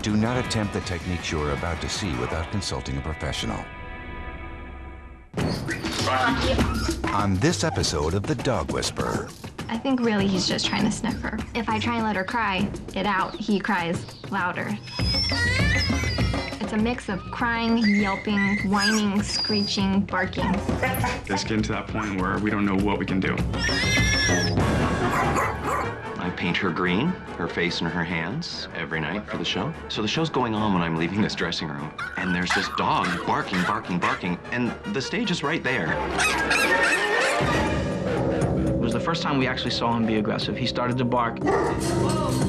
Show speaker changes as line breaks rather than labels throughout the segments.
Do not attempt the techniques you are about to see without consulting a professional. On this episode of The Dog Whisperer.
I think really he's just trying to sniff her. If I try and let her cry it out, he cries louder. It's a mix of crying, yelping, whining, screeching, barking.
It's getting to that point where we don't know what we can do.
I paint her green, her face and her hands, every night for the show. So the show's going on when I'm leaving this dressing room, and there's this dog barking, barking, barking, and the stage is right there.
It was the first time we actually saw him be aggressive. He started to bark.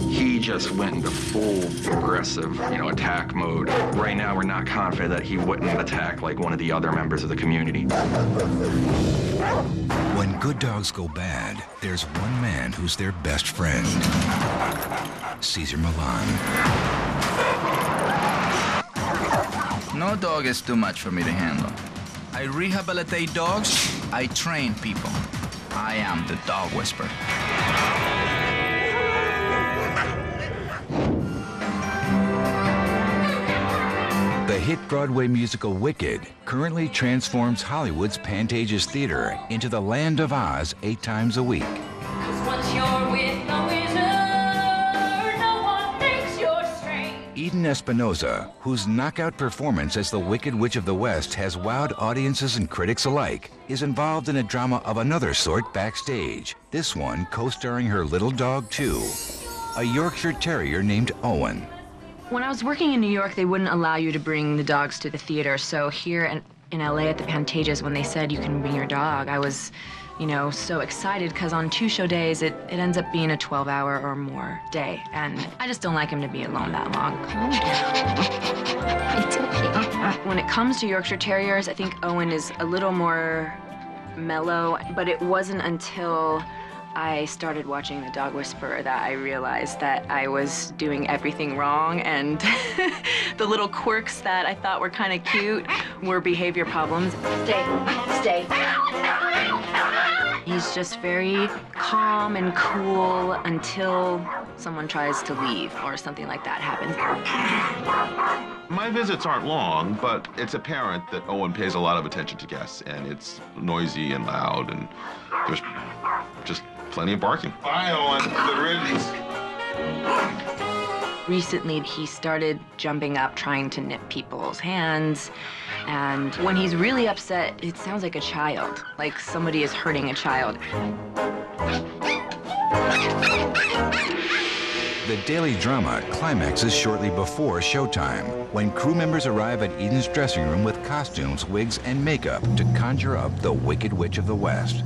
He just went into full aggressive, attack mode. Right now, we're not confident that he wouldn't attack like one of the other members of the community.
When good dogs go bad, there's one man who's their best friend. Cesar Millan.
No dog is too much for me to handle. I rehabilitate dogs, I train people. I am the Dog Whisperer.
The hit Broadway musical Wicked currently transforms Hollywood's Pantages Theater into the Land of Oz 8 times a week.
Once you're with a wizard, no one thinks you're strange.
Eden Espinosa, whose knockout performance as the Wicked Witch of the West has wowed audiences and critics alike, is involved in a drama of another sort backstage, this one co-starring her little dog, too, a Yorkshire Terrier named Owen.
When I was working in New York, they wouldn't allow you to bring the dogs to the theater. So here in LA at the Pantages, when they said you can bring your dog, I was, so excited because on 2 show days, it ends up being a 12-hour or more day. And I just don't like him to be alone that long.
Calm down. It's okay.
When it comes to Yorkshire Terriers, I think Owen is a little more mellow, but it wasn't until I started watching The Dog Whisperer that I realized that I was doing everything wrong, and the little quirks that I thought were kind of cute were behavior problems. Stay. He's just very calm and cool until someone tries to leave or something like that happens.
My visits aren't long, but it's apparent that Owen pays a lot of attention to guests, and it's noisy and loud, and there's just plenty of barking. Bye, Owen. Good riddance.
Recently, he started jumping up, trying to nip people's hands. And when he's really upset, it sounds like a child, like somebody is hurting a child.
The daily drama climaxes shortly before showtime, when crew members arrive at Eden's dressing room with costumes, wigs, and makeup to conjure up the Wicked Witch of the West.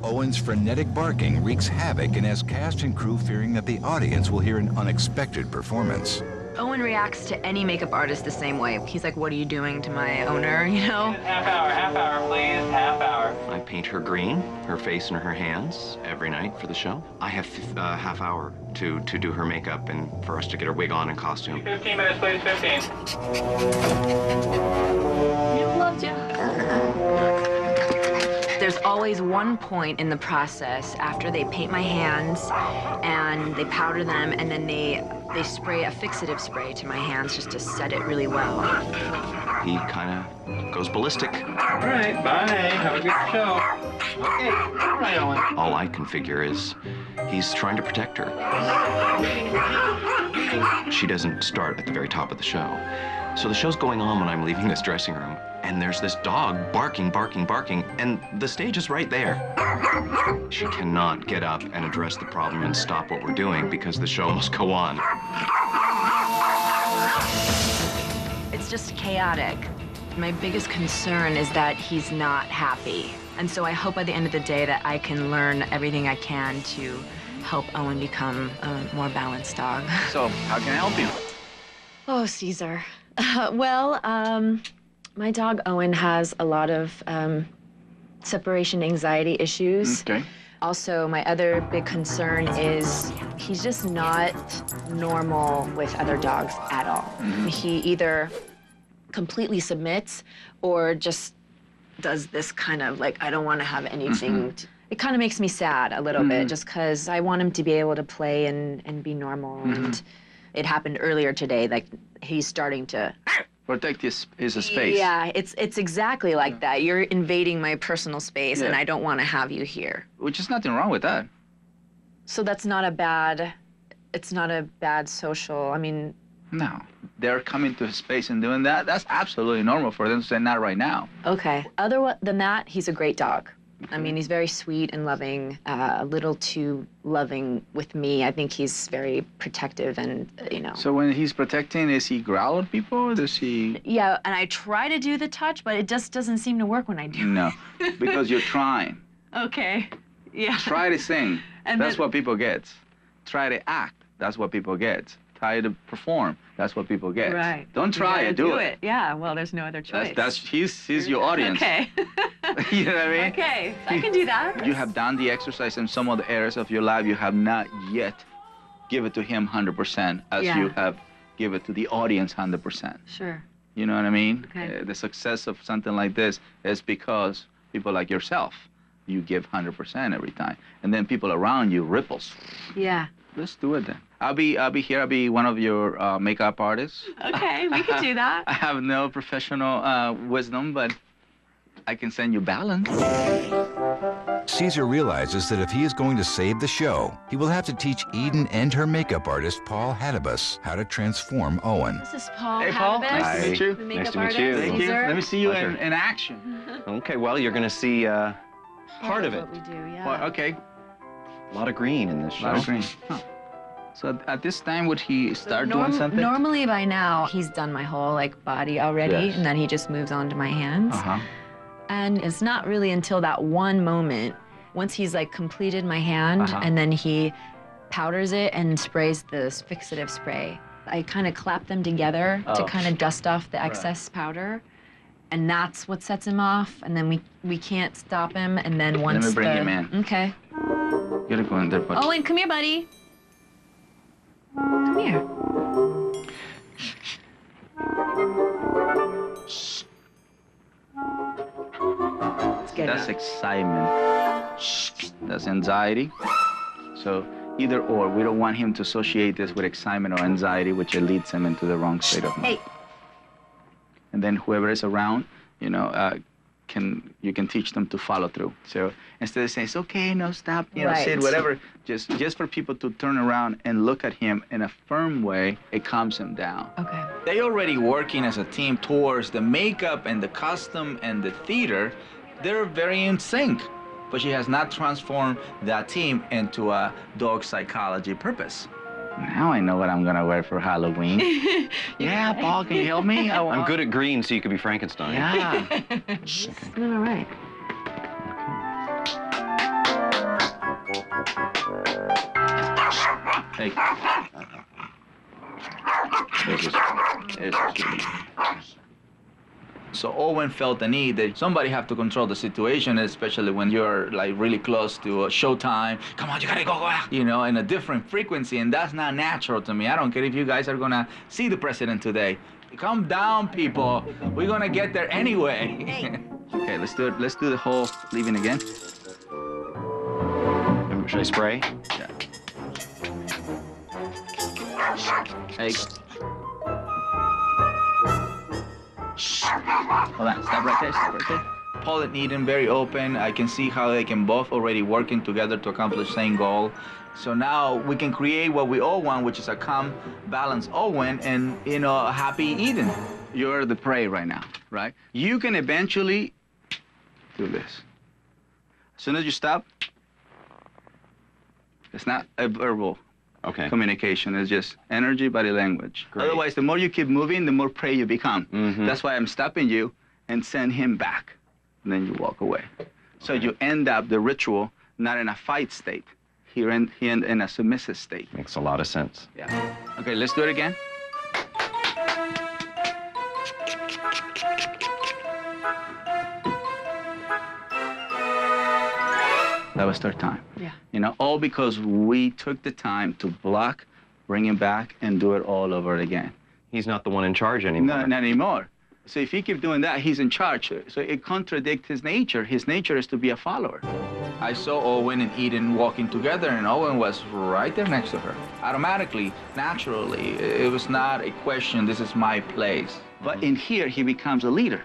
Owen's frenetic barking wreaks havoc and has cast and crew fearing that the audience will hear an unexpected performance.
Owen reacts to any makeup artist the same way. He's like, what are you doing to my owner,
Half hour, please, half hour.
I paint her green, her face and her hands, every night for the show. I have a half hour to do her makeup and for us to get her wig on and costume.
15 minutes, please, 15.
You loved you.
There's always one point in the process after they paint my hands and they powder them, and then they spray a fixative spray to my hands just to set it really well.
He kind of goes ballistic.
All right, bye. Have a good show. Okay, all right, Owen.
All I can figure is he's trying to protect her. She doesn't start at the very top of the show. So the show's going on when I'm leaving this dressing room, and there's this dog barking, barking, barking, and the stage is right there. She cannot get up and address the problem and stop what we're doing because the show must go on.
It's just chaotic. My biggest concern is that he's not happy. And so I hope by the end of the day that I can learn everything I can to help Owen become a more balanced dog.
So, how can I help you?
Oh, Cesar. My dog Owen has a lot of separation anxiety issues.
Okay.
Also, my other big concern is he's just not normal with other dogs at all.
Mm-hmm.
He either completely submits or just does this kind of like, I don't want to have anything. It kind of makes me sad a little bit, just because I want him to be able to play and be normal and It happened earlier today, like he's starting to
Protect his space.
Yeah, it's exactly like that. You're invading my personal space, and I don't want to have you here.
Which is nothing wrong with that.
So that's not a bad. It's not a bad social. I mean.
No, they're coming to his space and doing that. That's absolutely normal for them to say not right now.
Okay. Other than that, he's a great dog. I mean, he's very sweet and loving, a little too loving with me. I think he's very protective and, you know.
So when he's protecting, is he growl at people? Does he?
Yeah, and I try to do the touch, but it just doesn't seem to work when I do.
No, because you're trying.
Okay, yeah.
Try to sing.
And
that's what people get. Try to act. That's what people get. Try to perform. That's what people get.
Right.
Don't try it. Do it.
Yeah. Well, there's no other choice.
He's your audience.
Okay.
You know what I mean?
Okay. I can do that.
You have done the exercise in some of the areas of your life. You have not yet give it to him 100% as you have give it to the audience 100%.
Sure.
You know what I mean?
Okay.
The success of something like this is because people like yourself, you give 100% every time, and then people around you ripples.
Yeah.
Let's do it then. I'll be here. I'll be one of your makeup artists.
Okay, we can do that.
I have no professional wisdom, but I can send you balance.
Caesar realizes that if he is going to save the show, he will have to teach Eden and her makeup artist, Paul Hadibus, how to transform Owen.
This is Paul.
Hey, Paul.
Hadibus,
Nice to meet you.
the makeup
Nice to meet
artist.
you.
Thank you.
Caesar.
Let me see you
Pleasure.
in action.
Okay, well, you're going to see part of it.
What we do, yeah.
Well, okay.
A lot of green in this show.
Lot of green. Huh. So at this time, would he start doing something?
Normally by now, he's done my whole body already,
Yes.
and then he just moves on to my hands.
Uh-huh.
And it's not really until that one moment, once he's completed my hand, and then he powders it and sprays this fixative spray. I kind of clap them together to kind of dust off the excess powder. And that's what sets him off, and then we can't stop him, and then once
Let me bring him in.
Okay.
You gotta go in there, buddy.
Owen, come here, buddy. Come here. Let's get
That's
up.
excitement. That's anxiety. So either or, we don't want him to associate this with excitement or anxiety, which it leads him into the wrong state of mind.
Hey.
And then whoever is around, you can teach them to follow through. So instead of saying, it's okay, no, stop,
Right.
sit, whatever, just for people to turn around and look at him in a firm way, it calms him down.
Okay.
They already working as a team towards the makeup and the costume and the theater. They're very in sync, but she has not transformed that team into a dog psychology purpose. Now I know what I'm gonna wear for Halloween. Yeah, Paul, can you help me?
I'm good at green, so you could be Frankenstein.
Yeah.
All right.
Hey. So Owen felt the need that somebody have to control the situation, especially when you're really close to showtime. Come on, you gotta go, in a different frequency, and that's not natural to me. I don't care if you guys are gonna see the president today. Calm down, people. We're gonna get there anyway.
Hey.
Okay, let's do it. Let's do the whole leaving again.
Should I spray?
Yeah. Hey. Hold on, stop right there. Paul and Eden, very open. I can see how they can both already working together to accomplish the same goal. So now we can create what we all want, which is a calm, balanced Owen and, a happy Eden. You're the prey right now, right? You can eventually do this. As soon as you stop, it's not a verbal communication. It's just energy, body language.
Great.
Otherwise, the more you keep moving, the more prey you become.
Mm-hmm.
That's why I'm stopping you and send him back. And then you walk away. So you end up the ritual not in a fight state. He end in a submissive state.
Makes a lot of sense.
Yeah. Okay, let's do it again. That was third time.
Yeah.
All because we took the time to block, bring him back, and do it all over again.
He's not the one in charge anymore.
No, not anymore. So if he keeps doing that, he's in charge. So it contradicts his nature. His nature is to be a follower. I saw Owen and Eden walking together, and Owen was right there next to her. Automatically, naturally, it was not a question, this is my place. But in here, he becomes a leader.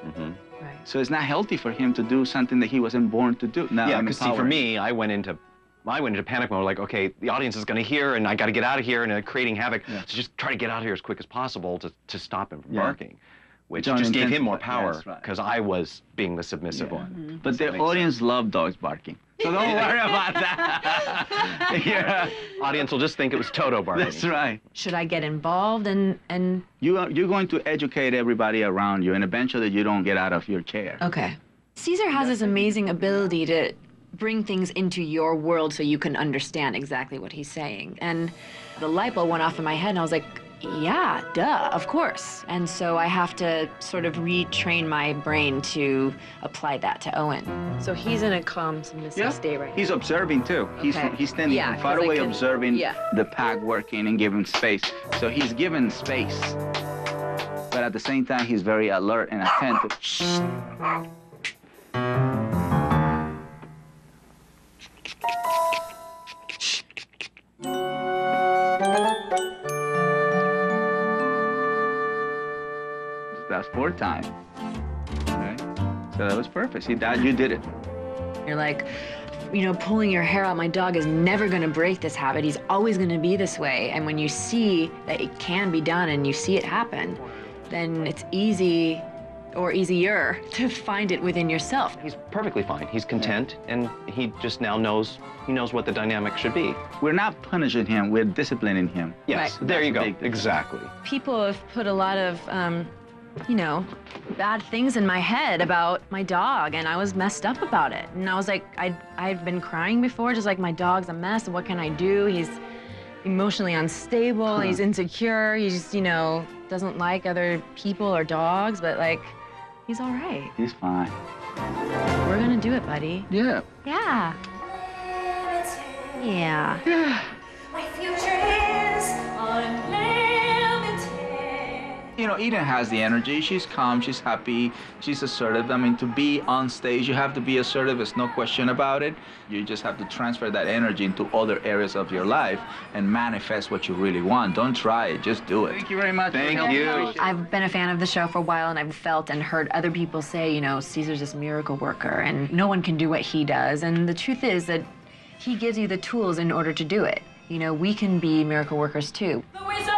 Mm-hmm.
Right.
So it's not healthy for him to do something that he wasn't born to do. Now,
Yeah, because see, for me, I went into panic mode, like, okay, the audience is going to hear, and I got to get out of here, and creating havoc.
Yeah.
So just try to get out of here as quick as possible to stop him from
Yeah.
barking, which
Don't
just gave him more
intensify.
power
Yes, right.
because I was being the submissive
Yeah.
one.
But the audience love dogs barking. So don't worry about that. Yeah.
Audience will just think it was Toto barking.
That's right.
Should I get involved and
You're going to educate everybody around you, and eventually you don't get out of your chair.
Okay. Caesar has this amazing ability to bring things into your world so you can understand exactly what he's saying. And the light bulb went off in my head, and I was like, yeah, duh, of course. And so I have to sort of retrain my brain to apply that to Owen. So he's in a calm, submissive state right now.
He's observing too.
Okay.
He's standing
Yeah,
from far
'cause I
away
can-
observing
yeah.
the pack working and giving space. So he's given space. But at the same time, he's very alert and attentive. That's 4 times. Okay? So that was perfect. See, Dad, you did it.
You're like, you know, pulling your hair out. My dog is never going to break this habit. He's always going to be this way. And when you see that it can be done and you see it happen, then it's easy or easier to find it within yourself.
He's perfectly fine. He's content, and he just now knows, he knows what the dynamic should be.
We're not punishing him, we're disciplining him.
Yes,
Right.
there you go.
Big difference.
Exactly.
People have put a lot of, you know, bad things in my head about my dog, and I was messed up about it. And I was like, I'd been crying before, just like, my dog's a mess, what can I do? He's emotionally unstable, he's insecure, he's, you know, doesn't like other people or dogs, but like, he's all right.
He's fine.
We're gonna do it, buddy.
Yeah.
Yeah. Yeah.
My future is unlimited.
You know, Eden has the energy. She's calm, she's happy, she's assertive. I mean, to be on stage, you have to be assertive. There's no question about it. You just have to transfer that energy into other areas of your life and manifest what you really want. Don't try it, just do it. Thank you very much.
Thank you.
I've been a fan of the show for a while, and I've felt and heard other people say, you know, Caesar's this miracle worker, and no one can do what he does. And the truth is that he gives you the tools in order to do it. You know, we can be miracle workers too.
The wizard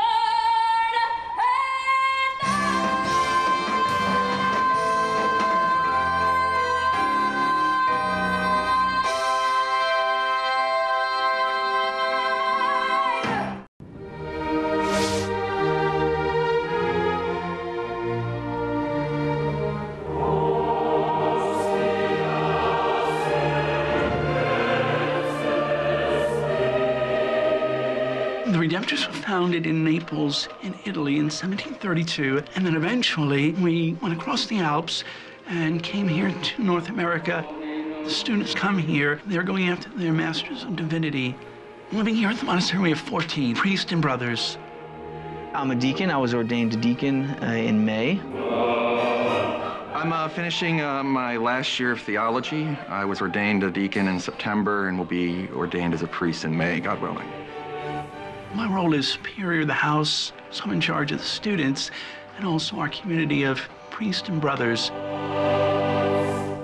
The Redemptors were founded in Naples, in Italy, in 1732, and then eventually we went across the Alps and came here to North America. The students come here, they're going after their Masters of Divinity. Living here at the monastery, we have 14 priests and brothers.
I'm a deacon. I was ordained a deacon in May.
I'm finishing my last year of theology. I was ordained a deacon in September and will be ordained as a priest in May, God willing.
My role is superior of the house, so I'm in charge of the students and also our community of priests and brothers.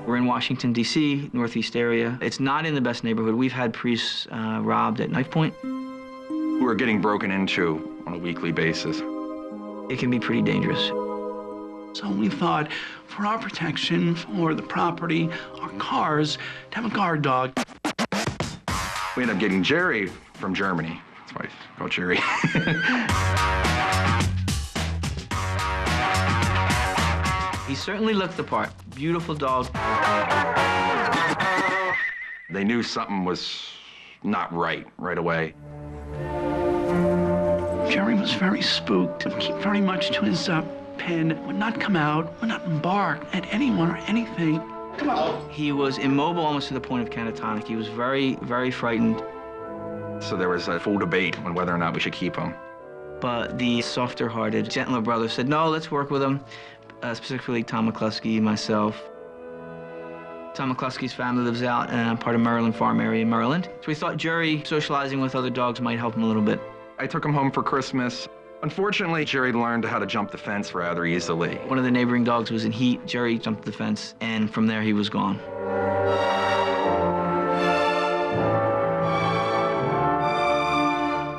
We're in Washington, D.C., Northeast area. It's not in the best neighborhood. We've had priests robbed at knife point.
We're getting broken into on a weekly basis.
It can be pretty dangerous.
So we thought, for our protection, for the property, our cars, to have a guard dog.
We ended up getting Jerry from Germany. That's why I call Jerry.
He certainly looked the part. Beautiful dog.
They knew something was not right away.
Jerry was very spooked, would keep very much to his pen, would not come out, would not bark at anyone or anything.
Come on. He was immobile almost to the point of catatonic. He was very, very frightened.
So there was a full debate on whether or not we should keep him.
But the softer-hearted, gentler brother said, no, let's work with him. specifically Tom McCluskey, myself. Tom McCluskey's family lives out in part of Maryland Farm area in Maryland. So we thought Jerry socializing with other dogs might help him a little bit.
I took him home for Christmas. Unfortunately, Jerry learned how to jump the fence rather easily.
One of the neighboring dogs was in heat. Jerry jumped the fence, and from there he was gone.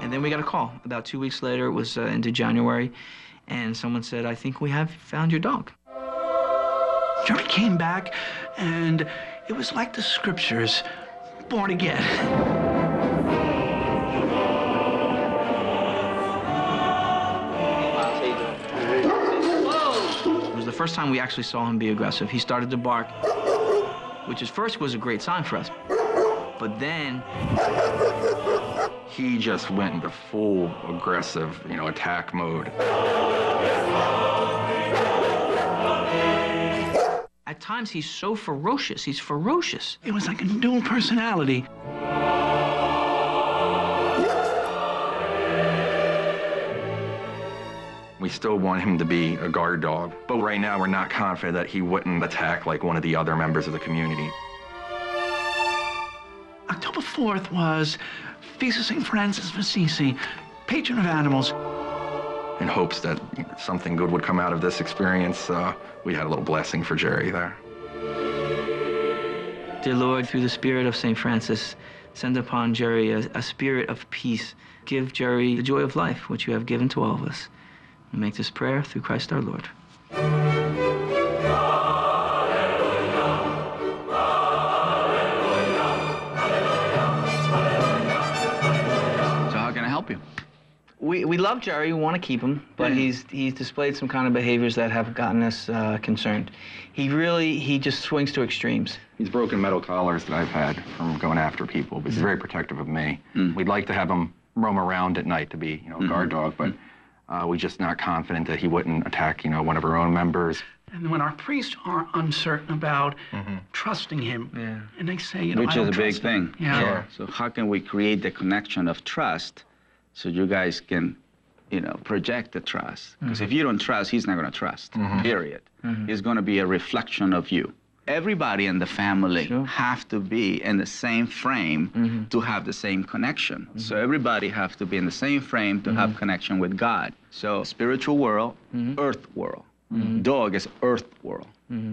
And then we got a call. About 2 weeks later, it was into January, and someone said, I think we have found your dog.
Jerry came back, and it was like the scriptures, born again.
It was the first time we actually saw him be aggressive. He started to bark, which at first was a great sign for us. But then
he just went into full aggressive, attack mode.
At times, he's so ferocious. He's ferocious.
It was like a dual personality.
We still want him to be a guard dog, but right now we're not confident that he wouldn't attack like one of the other members of the community.
October 4th was Feast of St. Francis of Assisi, patron of animals.
In hopes that something good would come out of this experience, we had a little blessing for Jerry there.
Dear Lord, through the spirit of St. Francis, send upon Jerry a spirit of peace. Give Jerry the joy of life, which you have given to all of us. We make this prayer through Christ our Lord.
So how can I help you?
We love Jerry, we want to keep him, but he's displayed some kind of behaviors that have gotten us concerned. He just swings to extremes.
He's broken metal collars that I've had from going after people, but he's very protective of me. We'd like to have him roam around at night to be, a guard dog, but we're just not confident that he wouldn't attack, one of our own members.
And when our priests are uncertain about trusting him, and they say,
Which
I
is
don't
a big
trust him.
thing.
Yeah.
So how can we create the connection of trust so you guys can, project the trust? Because if you don't trust, he's not going to trust, period. He's going to be a reflection of you. Everybody in the family have to be in the same frame to have the same connection. So everybody have to be in the same frame to have connection with God. So spiritual world, earth world. Dog is earth world.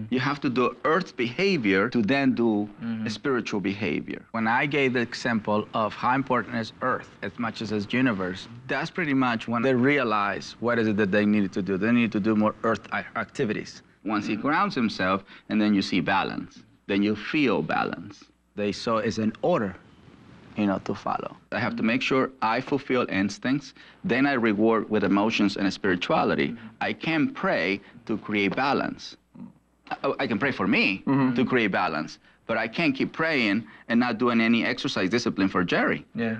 You have to do earth behavior to then do a spiritual behavior. When I gave the example of how important is earth as much as universe, that's pretty much when they realize what is it that they needed to do. They need to do more earth activities. Once he grounds himself, and then you see balance. Then you feel balance. They saw it's an order, to follow. I have to make sure I fulfill instincts, then I reward with emotions and spirituality. I can pray to create balance. I can pray for me to create balance, but I can't keep praying and not doing any exercise discipline for Jerry.
Yeah.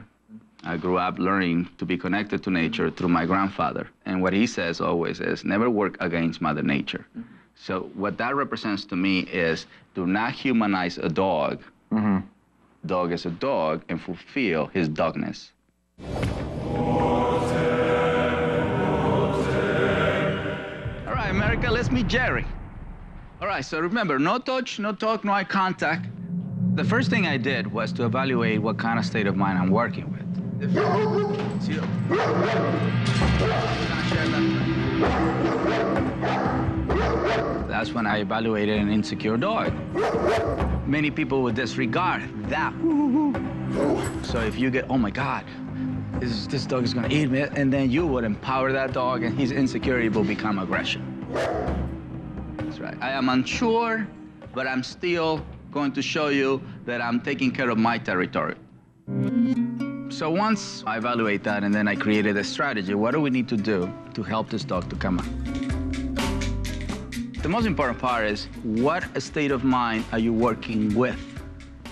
I grew up learning to be connected to nature through my grandfather. And what he says always is, never work against Mother Nature. So what that represents to me is, do not humanize a dog. Dog is a dog, and fulfill his dogness. All right, America, let's meet Jerry. All right, so remember, no touch, no talk, no eye contact. The first thing I did was to evaluate what kind of state of mind I'm working with. That's when I evaluated an insecure dog. Many people would disregard that. So if you get, oh my God, this dog is gonna eat me, and then you would empower that dog and his insecurity will become aggression. That's right. I am unsure, but I'm still going to show you that I'm taking care of my territory. So once I evaluate that and then I created a strategy, what do we need to do to help this dog to come out? The most important part is, what state of mind are you working with?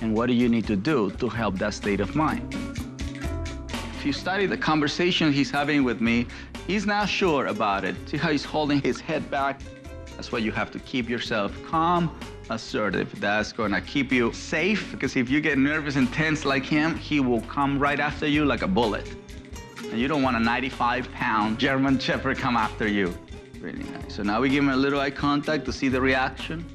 And what do you need to do to help that state of mind? If you study the conversation he's having with me, he's not sure about it. See how he's holding his head back? That's why you have to keep yourself calm, assertive. That's gonna keep you safe, because if you get nervous and tense like him, he will come right after you like a bullet. And you don't want a 95-pound German Shepherd come after you. Really nice. So now we give him a little eye contact to see the reaction.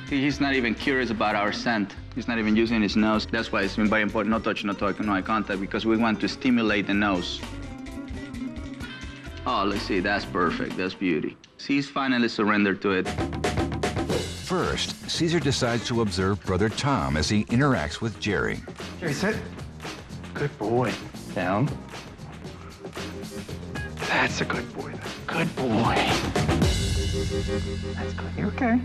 See, he's not even curious about our scent. He's not even using his nose. That's why it's been very important, no touch, no talk, no eye contact, because we want to stimulate the nose. Oh, let's see, that's perfect, that's beauty. See, he's finally surrendered to it.
First, Caesar decides to observe Brother Tom as he interacts with Jerry.
Jerry, sit. Good boy. Down. That's a good boy. Good boy. That's good. You okay?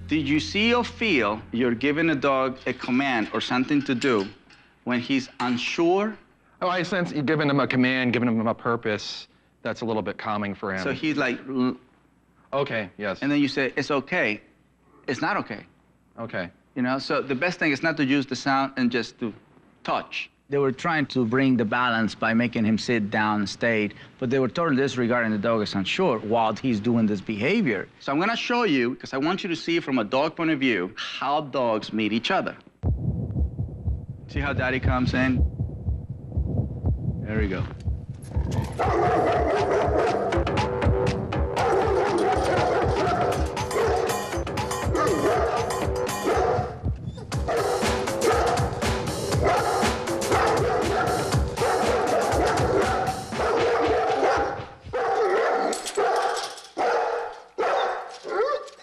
Did you see or feel you're giving a dog a command or something to do when he's unsure?
Oh, I sense you're giving him a command, giving him a purpose. That's a little bit calming for him.
So he's like...
Okay, yes.
And then you say, it's okay. It's not okay.
Okay.
You know, so the best thing is not to use the sound and just to touch. They were trying to bring the balance by making him sit down and stay, but they were totally disregarding the dog is unsure while he's doing this behavior. So I'm gonna show you, because I want you to see from a dog point of view, how dogs meet each other. See how Daddy comes in? There we go.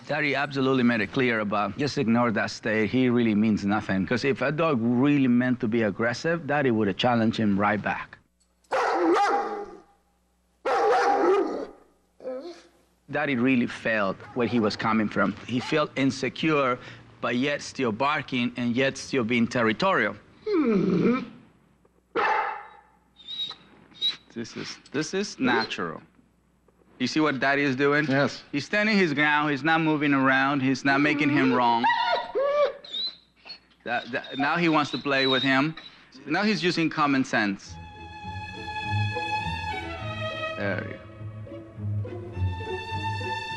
Daddy absolutely made it clear about just ignore that stay. He really means nothing. Because if a dog really meant to be aggressive, Daddy would have challenged him right back. Daddy really felt where he was coming from. He felt insecure, but yet still barking and yet still being territorial. This is natural. You see what Daddy is doing?
Yes.
He's standing his ground. He's not moving around. He's not making him wrong. Now he wants to play with him. Now he's using common sense. There you go.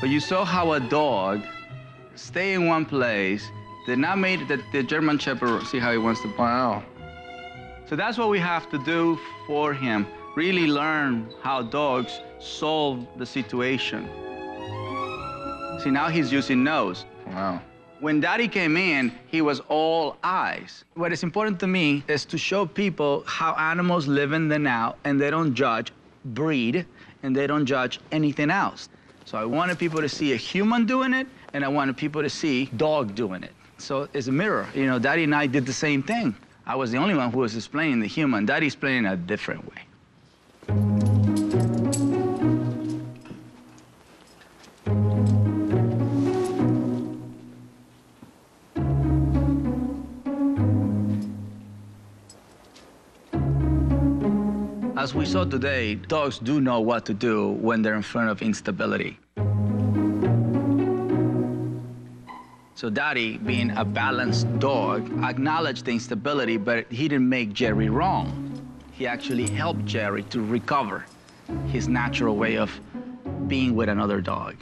But you saw how a dog stay in one place, did not make the German Shepherd, see how he wants to...
Wow.
So that's what we have to do for him. Really learn how dogs solve the situation. See, now he's using nose.
Wow.
When Daddy came in, he was all eyes. What is important to me is to show people how animals live in the now, and they don't judge breed, and they don't judge anything else. So I wanted people to see a human doing it, and I wanted people to see dog doing it. So it's a mirror. You know, Daddy and I did the same thing. I was the only one who was explaining the human. Daddy's explaining a different way. As we saw today, dogs do know what to do when they're in front of instability. So Daddy, being a balanced dog, acknowledged the instability, but he didn't make Jerry wrong. He actually helped Jerry to recover his natural way of being with another dog.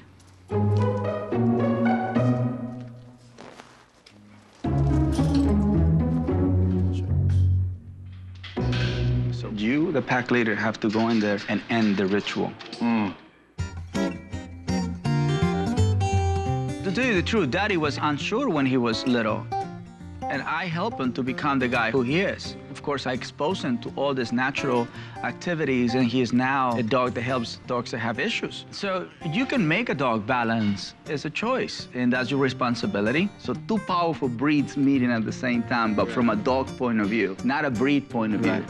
So you, the pack leader, have to go in there and end the ritual. To tell you the truth, Daddy was unsure when he was little, and I helped him to become the guy who he is. Of course, I exposed him to all these natural activities, and he is now a dog that helps dogs that have issues. So you can make a dog balance. It's a choice, and that's your responsibility. So two powerful breeds meeting at the same time, but from a dog point of view, not a breed point of view.
Right.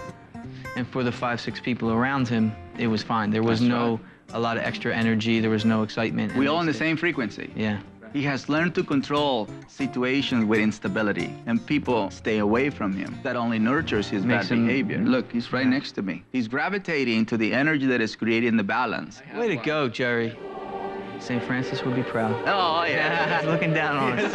And for the 5, 6 people around him, it was fine. There was a lot of extra energy. There was no excitement.
We all on the same frequency.
Yeah.
He has learned to control situations with instability, and people stay away from him. That only nurtures his bad behavior. Look, he's right next to me. He's gravitating to the energy that is creating the balance.
Way to go, Jerry. St. Francis would be proud.
Oh, yeah.
He's looking down on us.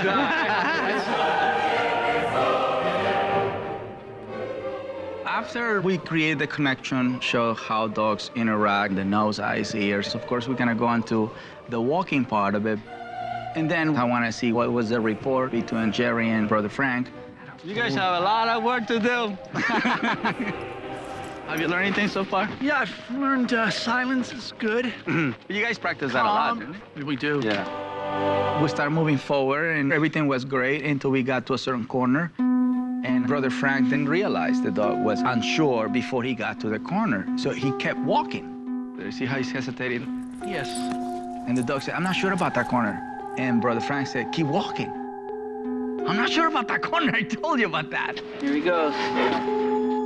After we create the connection, show how dogs interact, the nose, eyes, ears, of course, we're gonna go into the walking part of it. And then I want to see what was the rapport between Jerry and Brother Frank. You guys have a lot of work to do.
Have you learned anything so far?
Yeah, I've learned silence is good.
You guys practice that a lot, didn't you?
We do.
Yeah. We started moving forward, and everything was great until we got to a certain corner. And Brother Frank didn't realize the dog was unsure before he got to the corner. So he kept walking. You see how he's hesitating?
Yes.
And the dog said, I'm not sure about that corner. And Brother Frank said, keep walking. I'm not sure about that corner. I told you about that.
Here he goes.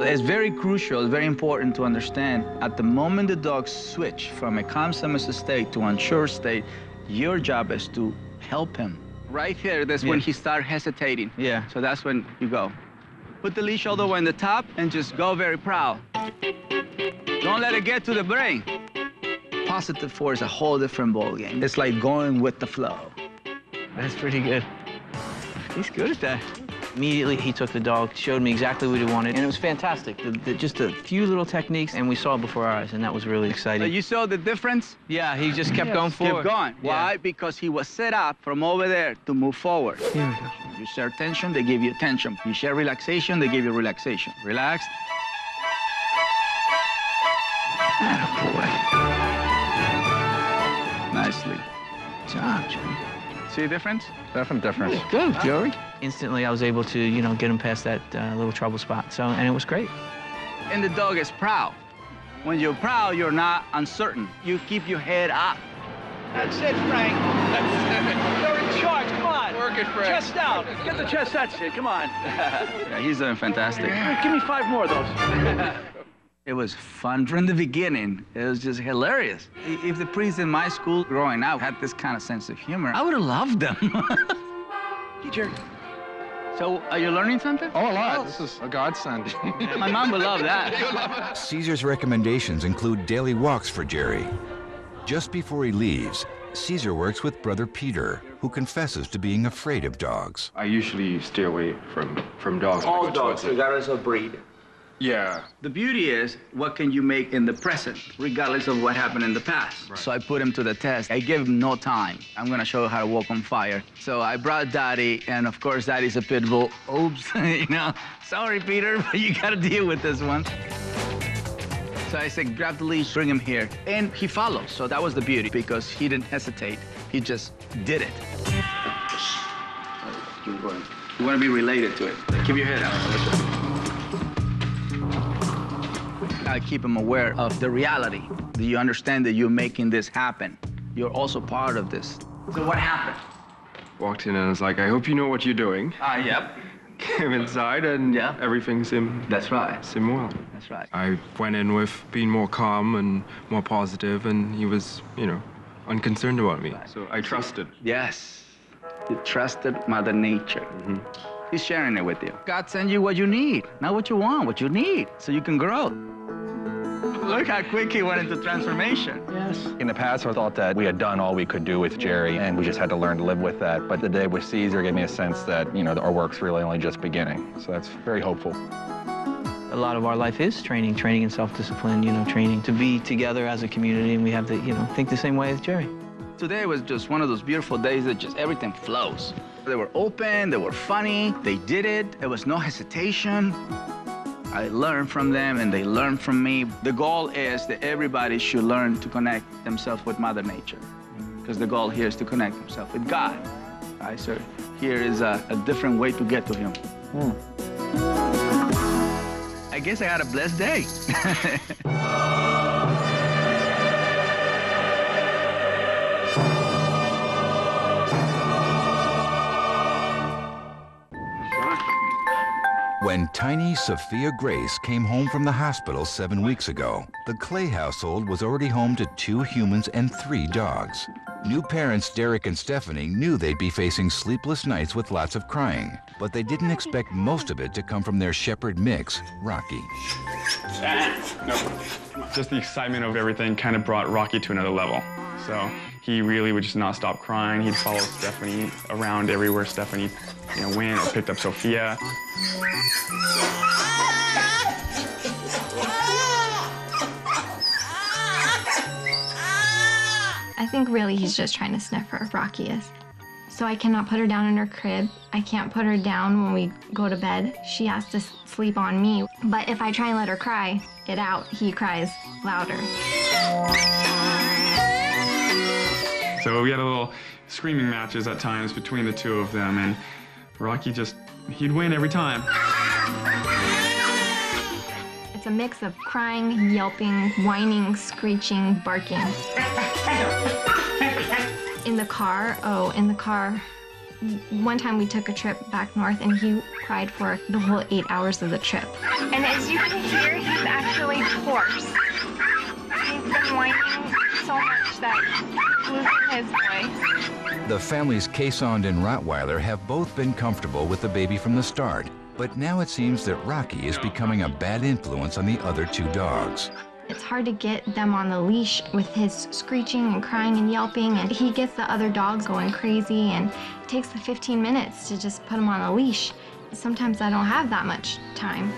It's very crucial, it's very important to understand, at the moment the dog switch from a calm submissive state to unsure state, your job is to help him. Right here, that's when he starts hesitating.
Yeah.
So that's when you go. Put the leash all the way in the top and just go very proud. Don't let it get to the brain. Positive force is a whole different ball game. It's like going with the flow.
That's pretty good.
He's good at that.
Immediately, he took the dog, showed me exactly what he wanted, and it was fantastic. Just a few little techniques, and we saw it before our eyes, and that was really exciting.
So you saw the difference?
Yeah, he just kept going forward.
Kept going.
Yeah.
Why? Because he was set up from over there to move forward.
Here we go.
You share tension, they give you tension. You share relaxation, they give you relaxation. Relaxed.
Attaboy.
Nicely.
Good job, Joey.
See the difference?
Definite difference.
Good, Joey. Instantly, I was able to, you know, get him past that little trouble spot. So, and it was great.
And the dog is proud. When you're proud, you're not uncertain. You keep your head up.
That's it, Frank. That's it. You're in charge. Come on.
Work it, Frank.
Chest out. Get the chest. That's it. Come on.
Yeah, he's doing fantastic.
Give me 5 more of those.
It was fun from the beginning. It was just hilarious. If the priests in my school growing up had this kind of sense of humor, I would have loved them.
Teacher.
So, are you learning something?
Oh, a lot. This is a godsend.
My mom would love that.
Caesar's recommendations include daily walks for Jerry. Just before he leaves, Caesar works with Brother Peter, who confesses to being afraid of dogs.
I usually stay away from dogs.
All dogs, regardless of breed.
Yeah.
The beauty is, what can you make in the present, regardless of what happened in the past? Right. So I put him to the test. I gave him no time. I'm gonna show you how to walk on fire. So I brought Daddy, and of course, Daddy's a pit bull. Oops, you know, sorry, Peter, but you gotta deal with this one. So I said, grab the leash, bring him here. And he followed, so that was the beauty, because he didn't hesitate. He just did it. You wanna be related to it. Keep your head out. I keep him aware of the reality. Do you understand that you're making this happen? You're also part of this. So what happened?
Walked in and was like, I hope you know what you're doing.
Yep.
Came inside and everything seemed
That's right.
well.
That's right.
I went in with being more calm and more positive, and he was, you know, unconcerned about me. So I trusted.
Yes. You trusted Mother Nature. He's sharing it with you. God sent you what you need, not what you want, what you need, so you can grow. Look how quick he went into transformation.
Yes.
In the past, I thought that we had done all we could do with Jerry, and we just had to learn to live with that. But the day with Caesar gave me a sense that, you know, our work's really only just beginning. So that's very hopeful.
A lot of our life is training and self-discipline, you know, training to be together as a community, and we have to, you know, think the same way as Jerry.
Today was just one of those beautiful days that just everything flows. They were open, they were funny, they did it, there was no hesitation. I learned from them and they learned from me. The goal is that everybody should learn to connect themselves with Mother Nature, because the goal here is to connect themselves with God. Right, so here is a different way to get to Him. I guess I had a blessed day.
When tiny Sophia Grace came home from the hospital 7 weeks ago, the Clay household was already home to 2 humans and 3 dogs. New parents Derek and Stephanie knew they'd be facing sleepless nights with lots of crying, but they didn't expect most of it to come from their shepherd mix, Rocky.
Just the excitement of everything kind of brought Rocky to another level. So he really would just not stop crying. He'd follow Stephanie around everywhere Stephanie, you know, went or picked up Sophia.
I think really he's just trying to sniff her, Rocky is. So I cannot put her down in her crib. I can't put her down when we go to bed. She has to sleep on me. But if I try and let her cry it out, he cries louder.
So we had a little screaming matches at times between the two of them, and Rocky he'd win every time.
It's a mix of crying, yelping, whining, screeching, barking. In the car, one time we took a trip back north and he cried for the whole 8 hours of the trip. And as you can hear, he's actually hoarse. He's been whining so much that he's losing his voice.
The families Kaysond and Rottweiler have both been comfortable with the baby from the start, but now it seems that Rocky is becoming a bad influence on the other two dogs.
It's hard to get them on the leash with his screeching and crying and yelping, and he gets the other dogs going crazy, and it takes the 15 minutes to just put them on a leash. Sometimes I don't have that much time.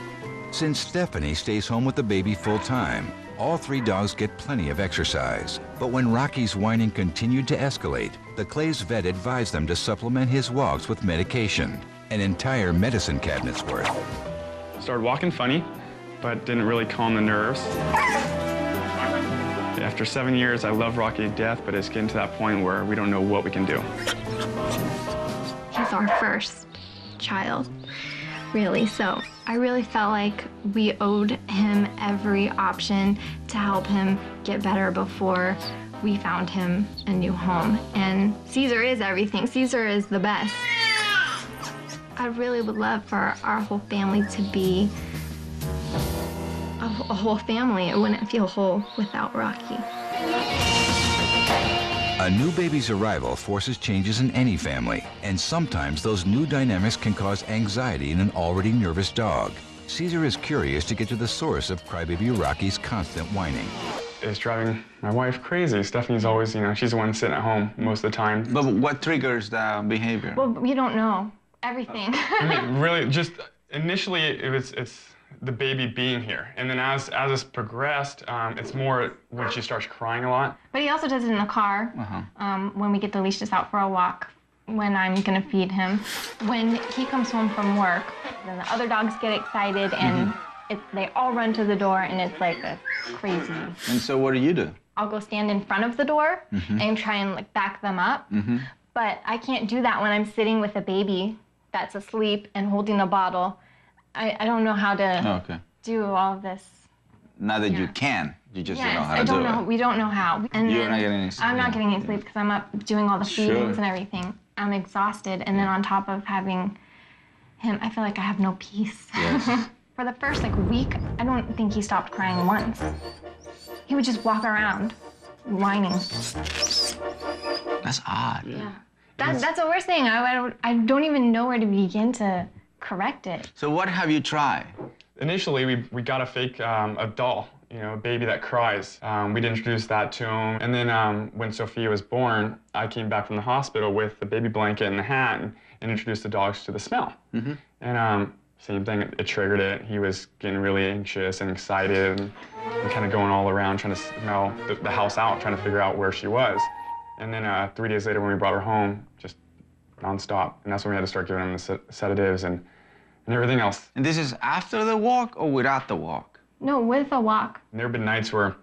Since Stephanie stays home with the baby full time, all three dogs get plenty of exercise. But when Rocky's whining continued to escalate, the Clays vet advised them to supplement his walks with medication, an entire medicine cabinet's worth.
Started walking funny, but didn't really calm the nerves. After 7 years, I love Rocky to death, but it's getting to that point where we don't know what we can do.
He's our first child, really, so I really felt like we owed him every option to help him get better before we found him a new home. And Caesar is everything. Caesar is the best. I really would love for our whole family to be a whole family. It wouldn't feel whole without Rocky.
A new baby's arrival forces changes in any family, and sometimes those new dynamics can cause anxiety in an already nervous dog. Caesar is curious to get to the source of crybaby Rocky's constant whining.
It's driving my wife crazy. Stephanie's always, she's the one sitting at home most of the time.
But what triggers the behavior?
Well, we don't know everything.
I mean, really, just initially it's the baby being here, and then as it's progressed, it's more when she starts crying a lot.
But he also does it in the car, when we get the leashes out for a walk, when I'm gonna feed him. When he comes home from work, then the other dogs get excited, and they all run to the door, and it's like a crazy.
And so what do?
I'll go stand in front of the door and try and back them up, but I can't do that when I'm sitting with a baby that's asleep and holding a bottle. I don't know how to do all of this.
Not that you can, you just don't know how
to
do
it. We don't know how. And
You're not getting any sleep.
I'm not getting any sleep because I'm up doing all the feedings and everything. I'm exhausted, and then on top of having him, I feel like I have no peace.
Yes.
For the first week, I don't think he stopped crying once. He would just walk around, whining.
That's odd.
Yeah. That's what we're saying. I don't even know where to begin to correct it.
So what have you tried?
Initially, we got a fake a doll, a baby that cries. We'd introduced that to him. And then when Sophia was born, I came back from the hospital with the baby blanket and the hat and introduced the dogs to the smell. And same thing, it triggered it. He was getting really anxious and excited and kind of going all around trying to smell the house out, trying to figure out where she was. And then 3 days later when we brought her home, just nonstop. And that's when we had to start giving him the sedatives and everything else.
And this is after the walk or without the walk?
No, with the walk.
There have been nights where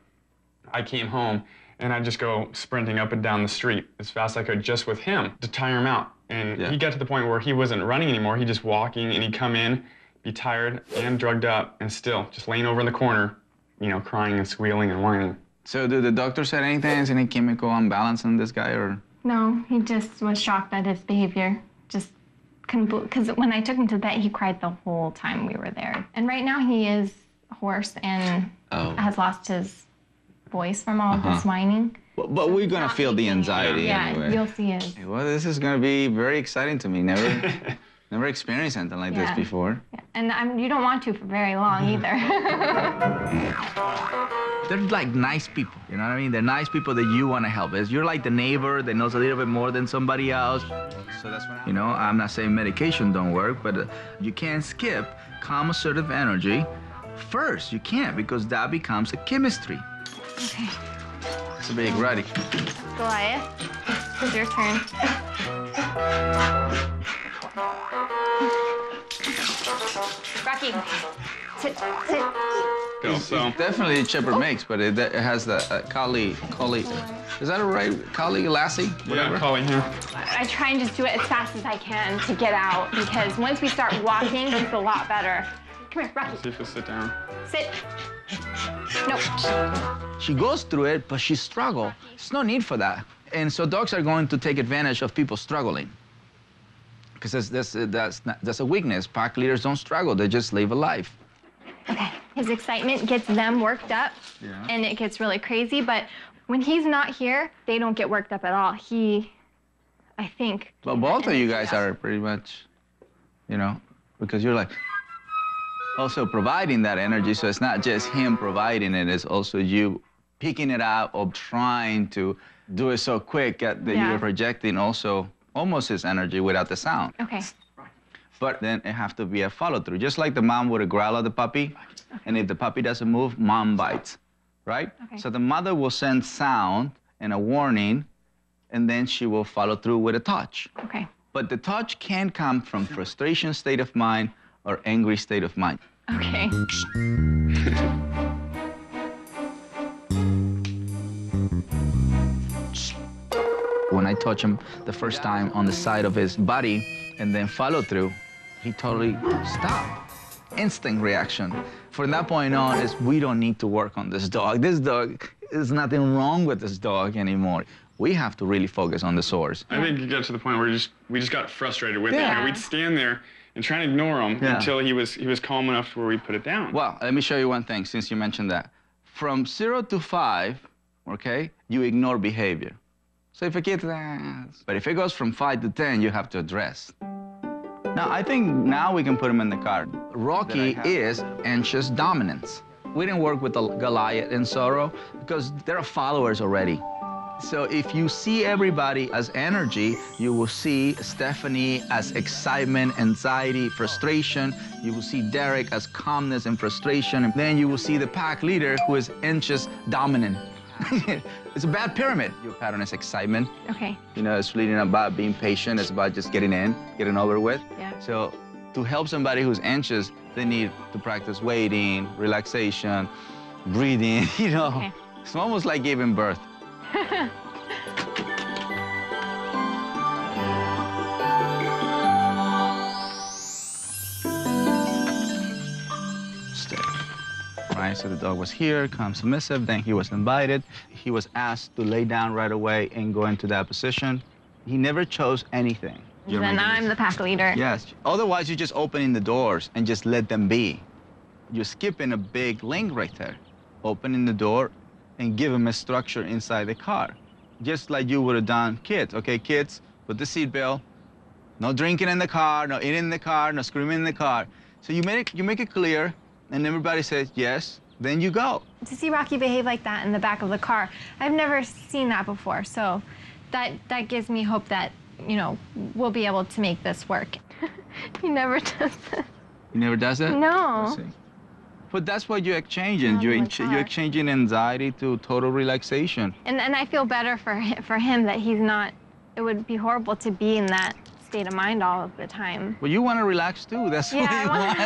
I came home and I'd just go sprinting up and down the street as fast as I could just with him to tire him out. And he got to the point where he wasn't running anymore. He'd just walking, and he'd come in, be tired and drugged up, and still just laying over in the corner, crying and squealing and whining.
So did the doctor say anything? Is any chemical imbalance in this guy, or?
No, he just was shocked at his behavior. Just couldn't, because when I took him to the vet, he cried the whole time we were there. And right now he is hoarse and has lost his voice from all this whining.
But we're gonna feel the anxiety anyway.
You'll see it.
Well, this is gonna be very exciting to me. Never experienced something like this before.
Yeah. And you don't want to for very long either.
They're like nice people, you know what I mean? They're nice people that you want to help. You're like the neighbor that knows a little bit more than somebody else. So that's what I'm not saying medication don't work, but you can't skip calm assertive energy first. You can't, because that becomes a chemistry.
Okay.
So be ready.
Goliath, it's your turn. Rocky, sit.
still. So
It's definitely a Shepherd mix, but it has the collie. Is that a right? Collie, Lassie, whatever.
yeah, collie here.
I try and just do it as fast as I can to get out because once we start walking, it's a lot better. Come here, Rocky.
See if you'll sit down.
Sit. Nope.
She goes through it, but she struggles. There's no need for that. And so dogs are going to take advantage of people struggling. Because that's a weakness. Pack leaders don't struggle, they just live a life.
Okay. His excitement gets them worked up, and it gets really crazy. But when he's not here, they don't get worked up at all. I think.
Well, both of you guys are pretty much, you know, because you're like also providing that energy. So it's not just him providing it, it's also you picking it up or trying to do it so quick that you're projecting also almost his energy without the sound.
Okay.
But then it have to be a follow through. Just like the mom would growl at the puppy, and if the puppy doesn't move, mom bites, right?
Okay.
So the mother will send sound and a warning, and then she will follow through with a touch.
Okay.
But the touch can come from frustration state of mind or angry state of mind.
Okay.
When I touch him the first time on the side of his body and then follow through, he totally stopped. Instinct reaction. From that point on, is we don't need to work on this dog. This dog, there's nothing wrong with this dog anymore. We have to really focus on the source.
I think you get to the point where we just got frustrated with it. You know, we'd stand there and try and ignore him until he was calm enough to where we put it down.
Well, let me show you one thing since you mentioned that. From 0 to 5, okay, you ignore behavior. So if a kid, but if it goes from 5 to 10, you have to address. Now, I think now we can put him in the car. Rocky is anxious dominance. We didn't work with the Goliath and Zorro because they're followers already. So if you see everybody as energy, you will see Stephanie as excitement, anxiety, frustration. You will see Derek as calmness and frustration. And then you will see the pack leader who is anxious, dominant. It's a bad pyramid. Your pattern is excitement.
Okay.
You know, it's really not about being patient. It's about just getting in, getting over with.
Yeah.
So to help somebody who's anxious, they need to practice waiting, relaxation, breathing, you know.
Okay.
It's almost like giving birth. Stay. Right, so the dog was here, calm, submissive, then he was invited. He was asked to lay down right away and go into that position. He never chose anything.
Then I'm the pack leader.
Yes, otherwise you're just opening the doors and just let them be. You're skipping a big link right there. Opening the door and give them a structure inside the car. Just like you would have done kids. Okay, kids, put the seatbelt. No drinking in the car, no eating in the car, no screaming in the car. So you make it clear, and everybody says yes, then you go.
To see Rocky behave like that in the back of the car, I've never seen that before. So that gives me hope that, you know, we'll be able to make this work. He never does that.
He never does that?
No.
But that's what you're exchanging. You're exchanging anxiety to total relaxation.
And I feel better for him that he's not, it would be horrible to be in that state of mind all of the time.
Well, you want to relax too. That's what you want.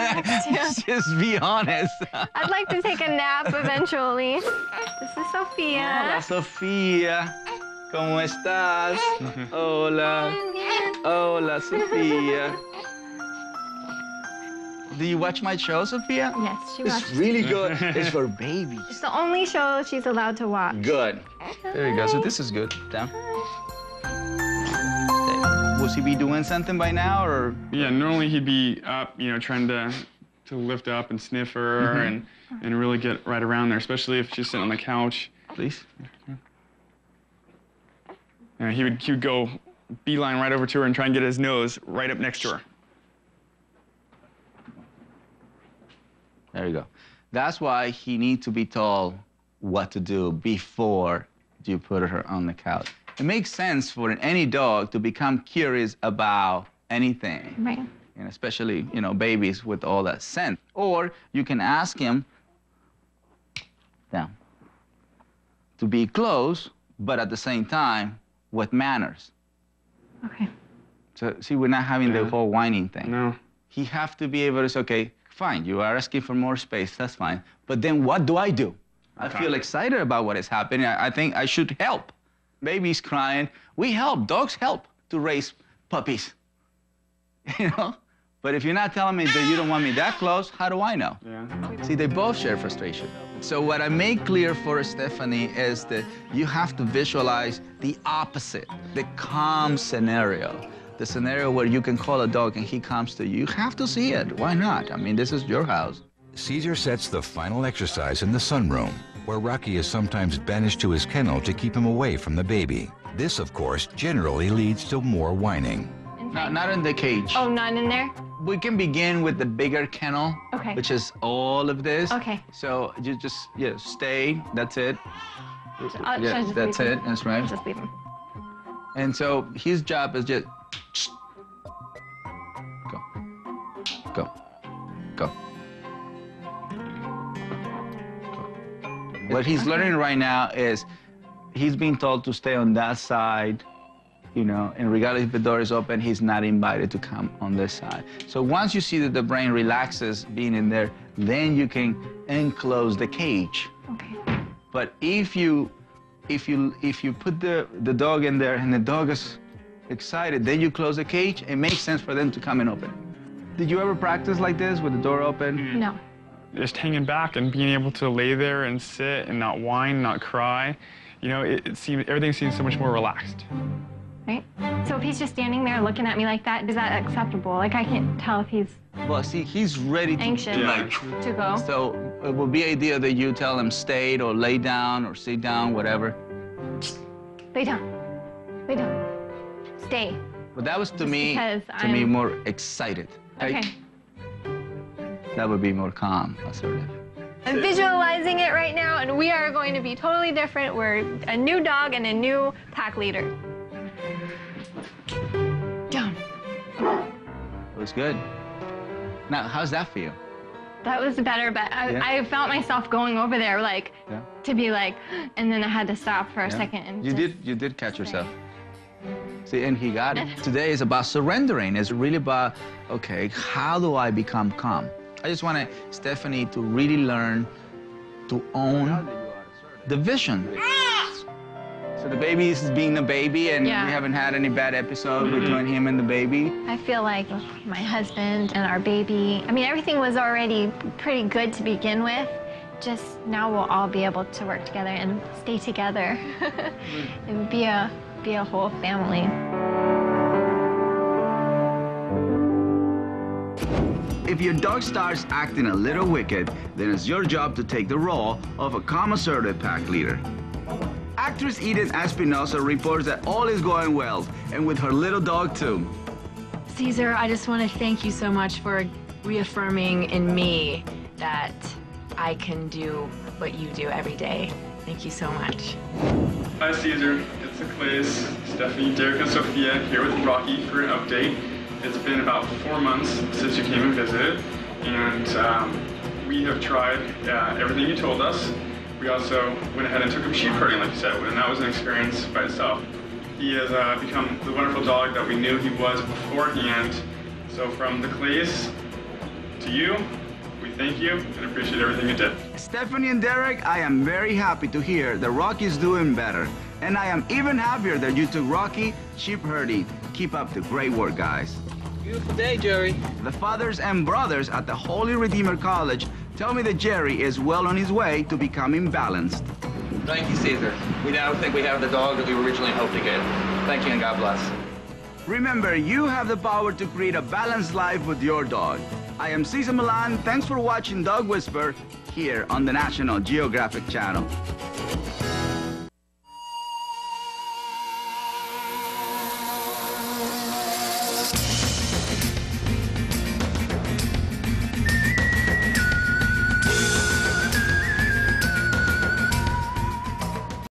Just be honest.
I'd like to take a nap eventually. This is Sophia.
Hola, Sofía. ¿Cómo estás? Hola. Hola, Sofía. Do you watch my show, Sophia?
Yes, she
watches. It's really good. It's for babies.
It's the only show she's allowed to watch.
Good. There you go. So this is good. Down. Will he be doing something by now, or?
Yeah, normally he'd be up, you know, trying to lift up and sniff her and really get right around there, especially if she's sitting on the couch.
Please.
He would go beeline right over to her and try and get his nose right up next to her.
There you go. That's why he needs to be told what to do before you put her on the couch. It makes sense for any dog to become curious about anything.
Right.
And especially, you know, babies with all that scent. Or you can ask him down to be close, but at the same time with manners.
Okay.
So see, we're not having the whole whining thing.
No.
He have to be able to say, okay,
Fine, you are asking for more space, that's fine. But then what do? I feel excited about what is happening. I think I should help. Baby's crying. We help, dogs help to raise puppies, you know? But if you're not telling me that you don't want me that close, how do I know?
Yeah.
See, they both share frustration. So what I made clear for Stephanie is that you have to visualize the opposite, the calm scenario. The scenario where you can call a dog and he comes to you. You have to see it. Why not? I mean, this is your house.
Caesar sets the final exercise in the sunroom, where Rocky is sometimes banished to his kennel to keep him away from the baby. This, of course, generally leads to more whining.
Not in the cage.
Oh, not in there?
We can begin with the bigger kennel,
Okay.
which is all of this.
Okay.
So you just, stay, that's it.
Should I
Yeah,
just
that's
leave
it,
him?
that's right.
Just leave him.
And so his job is just, go, go. What he's learning right now is he's being told to stay on that side, you know, and regardless if the door is open, he's not invited to come on this side. So once you see that the brain relaxes being in there, then you can enclose the cage.
Okay.
But if you put the dog in there and the dog is excited, then you close the cage, it makes sense for them to come and open. Did you ever practice like this with the door open?
No.
Just hanging back and being able to lay there and sit and not whine, not cry. You know, everything seems so much more relaxed.
Right? So if he's just standing there looking at me like that, is that acceptable? Like, I can't tell if he's
Well, see, he's ready to,
anxious to go.
So it would be idea that you tell him stay or lay down or sit down, whatever.
Lay down. Lay down. Stay.
But that was to me
because
more excited.
Okay.
That would be more calm, assertive.
I'm visualizing it right now, and we are going to be totally different. We're a new dog and a new pack leader. Down.
It was good. Now, how's that for you?
That was better, but
Yeah.
I felt myself going over there, like,
Yeah.
to be like, and then I had to stop for a
Yeah.
second. And
You did catch yourself. See, and he got it. Today is about surrendering. It's really about, okay, how do I become calm? I just want Stephanie to really learn to own the vision. So the baby is being a baby, and we haven't had any bad episode between him and the baby.
I feel like my husband and our baby, I mean, everything was already pretty good to begin with. Just now we'll all be able to work together and stay together. It would be a whole family.
If your dog starts acting a little wicked, then it's your job to take the role of a calm, assertive pack leader. Actress Eden Espinosa reports that all is going well, and with her little dog too.
Caesar, I just want to thank you so much for reaffirming in me that I can do what you do every day. Thank you so much.
Hi, Caesar. It's the Clays, Stephanie, Derek, and Sophia here with Rocky for an update. It's been about 4 months since you came and visited, and we have tried everything you told us. We also went ahead and took him sheep herding, like you said, and that was an experience by itself. He has become the wonderful dog that we knew he was beforehand. So from the Clays to you, we thank you and appreciate everything you did.
Stephanie and Derek, I am very happy to hear that Rocky's doing better. And I am even happier that you took Rocky sheep herding. Keep up the great work, guys.
Beautiful day, Jerry.
The fathers and brothers at the Holy Redeemer College tell me that Jerry is well on his way to becoming balanced.
Thank you, Caesar. We now think we have the dog that we originally hoped to get. Thank you and God bless.
Remember, you have the power to create a balanced life with your dog. I am Cesar Milan. Thanks for watching Dog Whisper here on the National Geographic Channel.